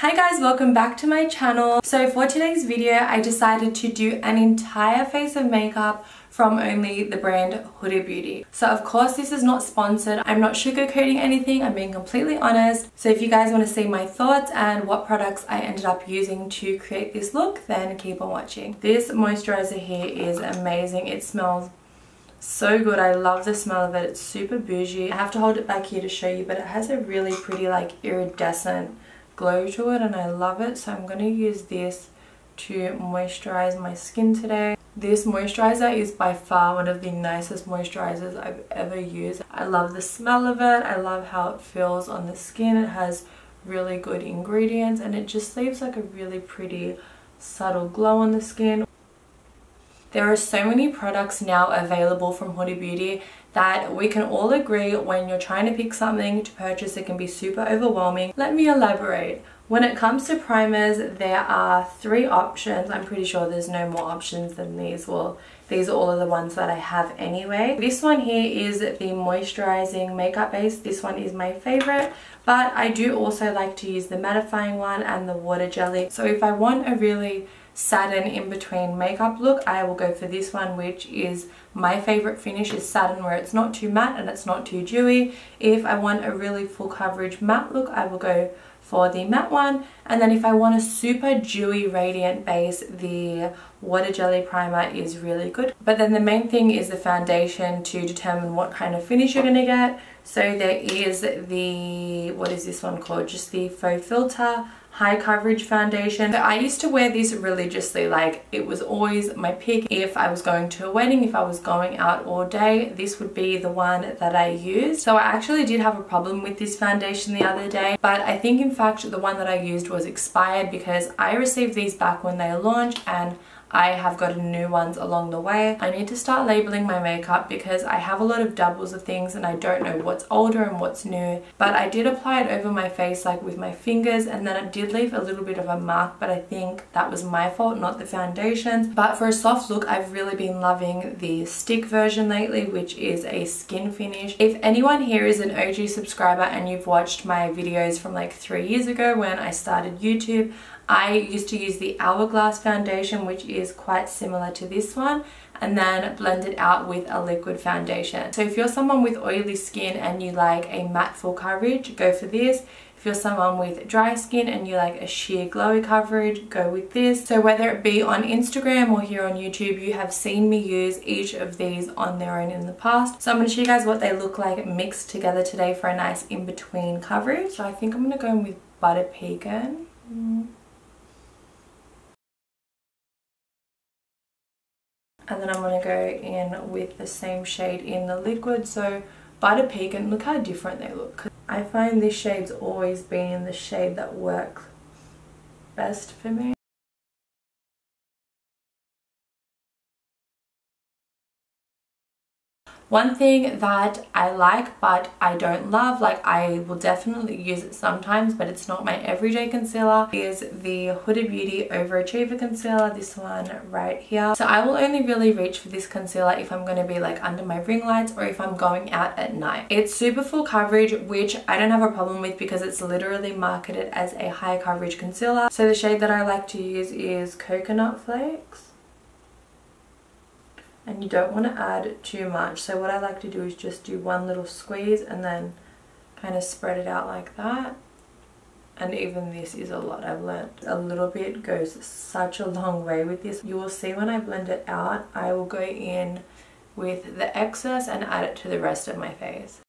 Hi guys, welcome back to my channel. So for today's video, I decided to do an entire face of makeup from only the brand Huda Beauty. So of course this is not sponsored. I'm not sugarcoating anything. I'm being completely honest. So if you guys want to see my thoughts and what products I ended up using to create this look, then keep on watching. This moisturizer here is amazing. It smells so good. I love the smell of it. It's super bougie. I have to hold it back here to show you, but it has a really pretty like iridescent glow to it and I love it. So I'm going to use this to moisturize my skin today. This moisturizer is by far one of the nicest moisturizers I've ever used. I love the smell of it. I love how it feels on the skin. It has really good ingredients and it just leaves like a really pretty subtle glow on the skin. There are so many products now available from Huda Beauty that we can all agree when you're trying to pick something to purchase, it can be super overwhelming. Let me elaborate. When it comes to primers, there are 3 options. I'm pretty sure there's no more options than these. Well, these are all of the ones that I have anyway. This one here is the moisturizing makeup base. This one is my favorite, but I do also like to use the mattifying one and the water jelly. So if I want a really satin in between makeup look, I will go for this one, which is my favorite finish, is satin, where it's not too matte and it's not too dewy. If I want a really full coverage matte look, I will go for the matte one. And then if I want a super dewy radiant base, the water jelly primer is really good. But then the main thing is the foundation to determine what kind of finish you're going to get. So there is the, what is this one called? Just the Faux Filter high coverage foundation. So I used to wear this religiously, like it was always my pick. If I was going to a wedding, if I was going out all day, this would be the one that I used. So I actually did have a problem with this foundation the other day, but I think in fact the one that I used was expired because I received these back when they launched and I have gotten new ones along the way. I need to start labeling my makeup because I have a lot of doubles of things and I don't know what's older and what's new. But I did apply it over my face like with my fingers and then it did leave a little bit of a mark, but I think that was my fault, not the foundations. But for a soft look, I've really been loving the stick version lately, which is a skin finish. If anyone here is an OG subscriber and you've watched my videos from like 3 years ago when I started YouTube, I used to use the Hourglass foundation, which is quite similar to this one, and then blend it out with a liquid foundation. So if you're someone with oily skin and you like a matte full coverage, go for this. If you're someone with dry skin and you like a sheer glowy coverage, go with this. So whether it be on Instagram or here on YouTube, you have seen me use each of these on their own in the past. So I'm going to show you guys what they look like mixed together today for a nice in-between coverage. So I think I'm going to go in with Butter Pecan. And then I'm going to go in with the same shade in the liquid. So Butter Pecan, look how different they look. I find this shade's always been the shade that works best for me. One thing that I like but I don't love, like I will definitely use it sometimes but it's not my everyday concealer, is the Huda Beauty Overachiever Concealer, this one right here. So I will only really reach for this concealer if I'm going to be like under my ring lights or if I'm going out at night. It's super full coverage, which I don't have a problem with because it's literally marketed as a high coverage concealer. So the shade that I like to use is Coconut Flakes. And you don't want to add too much, so what I like to do is just do one little squeeze and then kind of spread it out like that. And even this is a lot. I've learnt a little bit goes such a long way with this. You will see when I blend it out, I will go in with the excess and add it to the rest of my face.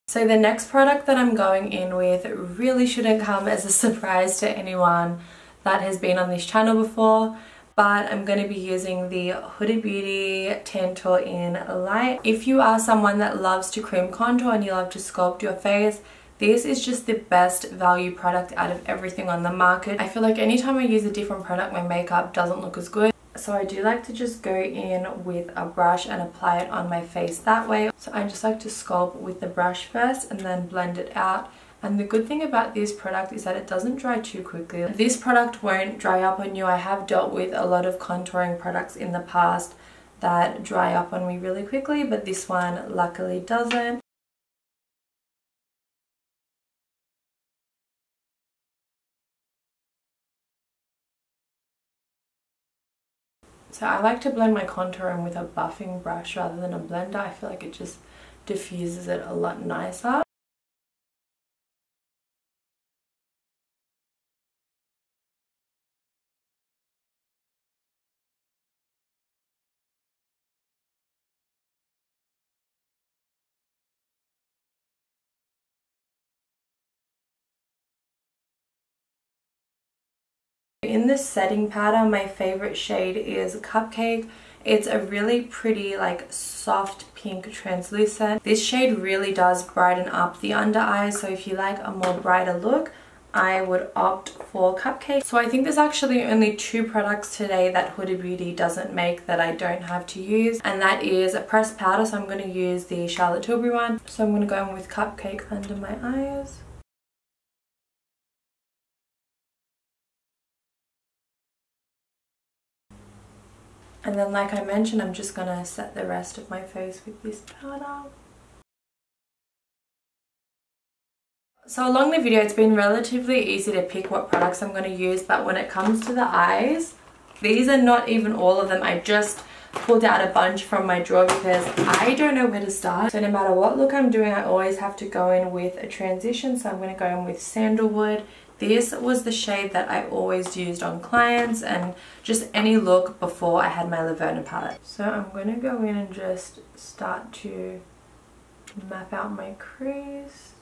So the next product that I'm going in with really shouldn't come as a surprise to anyone that has been on this channel before, but I'm going to be using the Huda Beauty Tantour in Light. If you are someone that loves to cream contour and you love to sculpt your face, this is just the best value product out of everything on the market. I feel like anytime I use a different product, my makeup doesn't look as good. So I do like to just go in with a brush and apply it on my face that way. So I just like to sculpt with the brush first and then blend it out. And the good thing about this product is that it doesn't dry too quickly. This product won't dry up on you. I have dealt with a lot of contouring products in the past that dry up on me really quickly, but this one luckily doesn't. So I like to blend my contour in with a buffing brush rather than a blender. I feel like it just diffuses it a lot nicer. In this setting powder, my favorite shade is Cupcake. It's a really pretty, like, soft pink translucent. This shade really does brighten up the under eyes, so if you like a more brighter look, I would opt for Cupcake. So I think there's actually only 2 products today that Huda Beauty doesn't make that I don't have to use, and that is a pressed powder, so I'm going to use the Charlotte Tilbury one. So I'm going to go in with Cupcake under my eyes. And then, like I mentioned, I'm just going to set the rest of my face with this powder. So along the video, it's been relatively easy to pick what products I'm going to use, but when it comes to the eyes, these are not even all of them. I just pulled out a bunch from my drawer because I don't know where to start. So no matter what look I'm doing, I always have to go in with a transition. So I'm going to go in with Sandalwood. This was the shade that I always used on clients and just any look before I had my Laverna palette. So I'm going to go in and just start to map out my crease.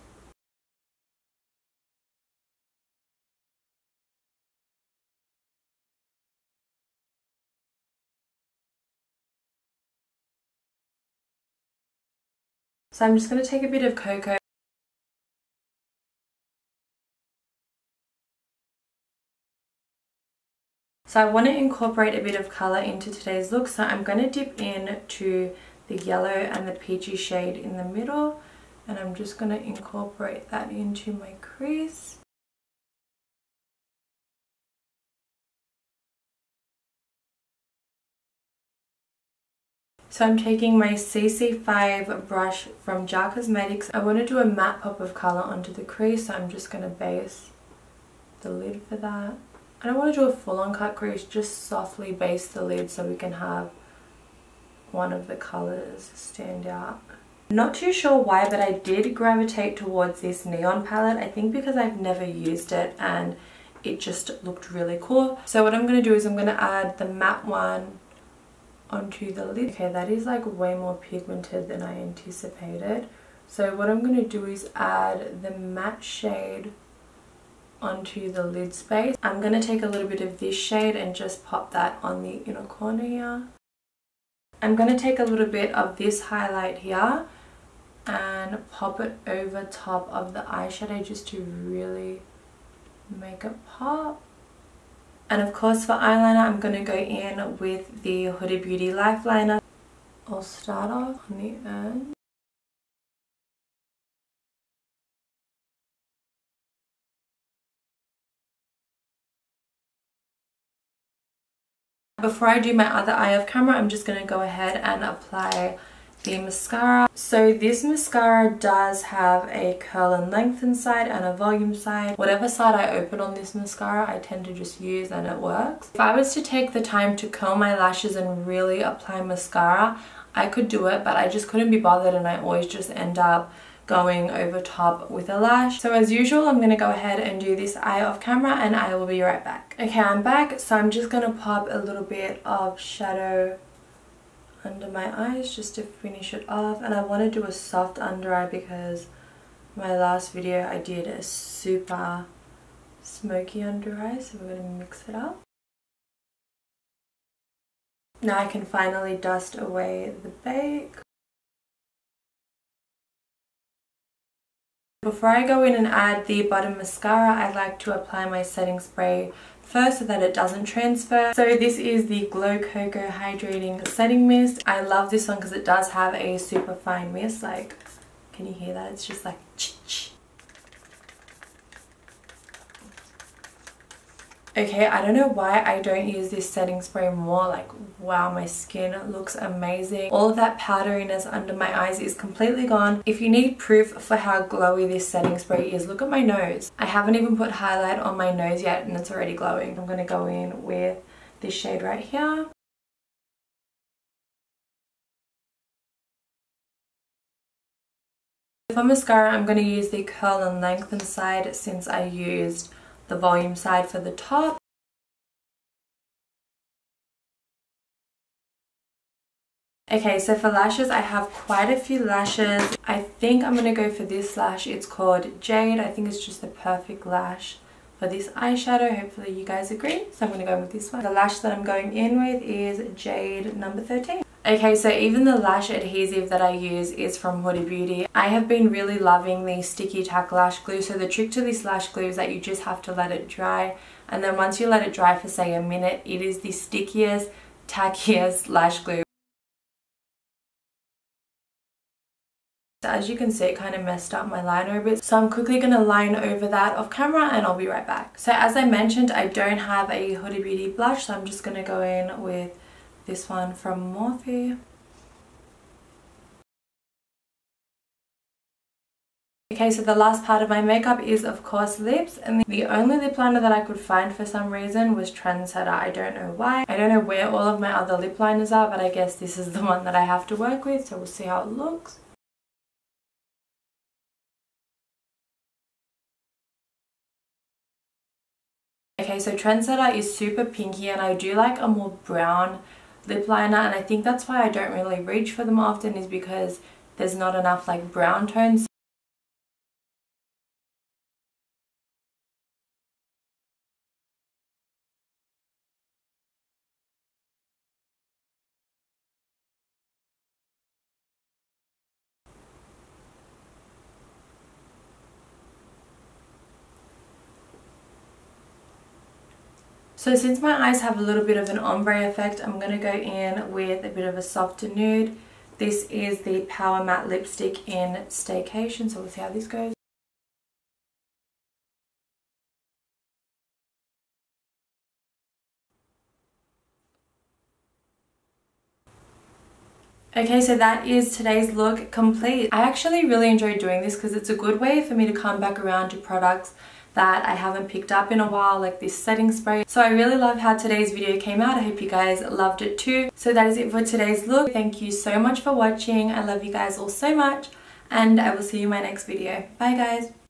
So I'm just going to take a bit of cocoa. So I want to incorporate a bit of colour into today's look, so I'm going to dip into the yellow and the peachy shade in the middle, and I'm just going to incorporate that into my crease. So I'm taking my CC5 brush from JAR Cosmetics. I want to do a matte pop of colour onto the crease, so I'm just going to base the lid for that. I don't want to do a full-on cut crease, just softly base the lid so we can have one of the colours stand out. Not too sure why, but I did gravitate towards this neon palette. I think because I've never used it and it just looked really cool. So what I'm going to do is I'm going to add the matte one onto the lid. Okay, that is like way more pigmented than I anticipated. So what I'm going to do is add the matte shade onto the lid space. I'm going to take a little bit of this shade and just pop that on the inner corner here. I'm going to take a little bit of this highlight here and pop it over top of the eyeshadow just to really make it pop. And of course for eyeliner, I'm going to go in with the Huda Beauty Lifeliner. I'll start off on the end. Before I do my other eye off camera, I'm just going to go ahead and apply the mascara. So this mascara does have a curl and lengthen side and a volume side. Whatever side I open on this mascara, I tend to just use and it works. If I was to take the time to curl my lashes and really apply mascara, I could do it, but I just couldn't be bothered and I always just end up going over top with a lash. So as usual, I'm going to go ahead and do this eye off camera and I will be right back. Okay, I'm back. So I'm just going to pop a little bit of shadow under my eyes just to finish it off, and I want to do a soft under eye because my last video I did a super smoky under eye, so we're going to mix it up. Now I can finally dust away the bake. Before I go in and add the bottom mascara, I like to apply my setting spray first so that it doesn't transfer. So this is the Glow Cocoa Hydrating Setting Mist. I love this one because it does have a super fine mist. Like, can you hear that? It's just like ch-ch. Okay, I don't know why I don't use this setting spray more. Like, wow, my skin looks amazing. All of that powderiness under my eyes is completely gone. If you need proof for how glowy this setting spray is, look at my nose. I haven't even put highlight on my nose yet and it's already glowing. I'm going to go in with this shade right here. For mascara, I'm going to use the curl and lengthen side since I used the volume side for the top. Okay, so for lashes, I have quite a few lashes. I think I'm going to go for this lash. It's called Jade. I think it's just the perfect lash for this eyeshadow. Hopefully you guys agree. So I'm going to go with this one. The lash that I'm going in with is Jade number 13. Okay, so even the lash adhesive that I use is from Huda Beauty. I have been really loving the sticky tack lash glue. So the trick to this lash glue is that you just have to let it dry. And then once you let it dry for say a minute, it is the stickiest, tackiest lash glue. As you can see, it kind of messed up my liner a bit, so I'm quickly going to line over that off camera and I'll be right back. So as I mentioned, I don't have a Huda Beauty blush, so I'm just going to go in with this one from Morphe. Okay, so the last part of my makeup is of course lips, and the only lip liner that I could find for some reason was Trendsetter. I don't know why. I don't know where all of my other lip liners are, but I guess this is the one that I have to work with, so we'll see how it looks. Okay, so Trendsetter is super pinky and I do like a more brown lip liner, and I think that's why I don't really reach for them often, is because there's not enough like brown tones. So since my eyes have a little bit of an ombre effect, I'm going to go in with a bit of a softer nude. This is the Power Matte Lipstick in Staycation, so we'll see how this goes. Okay, so that is today's look complete. I actually really enjoyed doing this because it's a good way for me to come back around to products that I haven't picked up in a while, like this setting spray. So I really love how today's video came out. I hope you guys loved it too. So that is it for today's look. Thank you so much for watching. I love you guys all so much, and I will see you in my next video. Bye guys.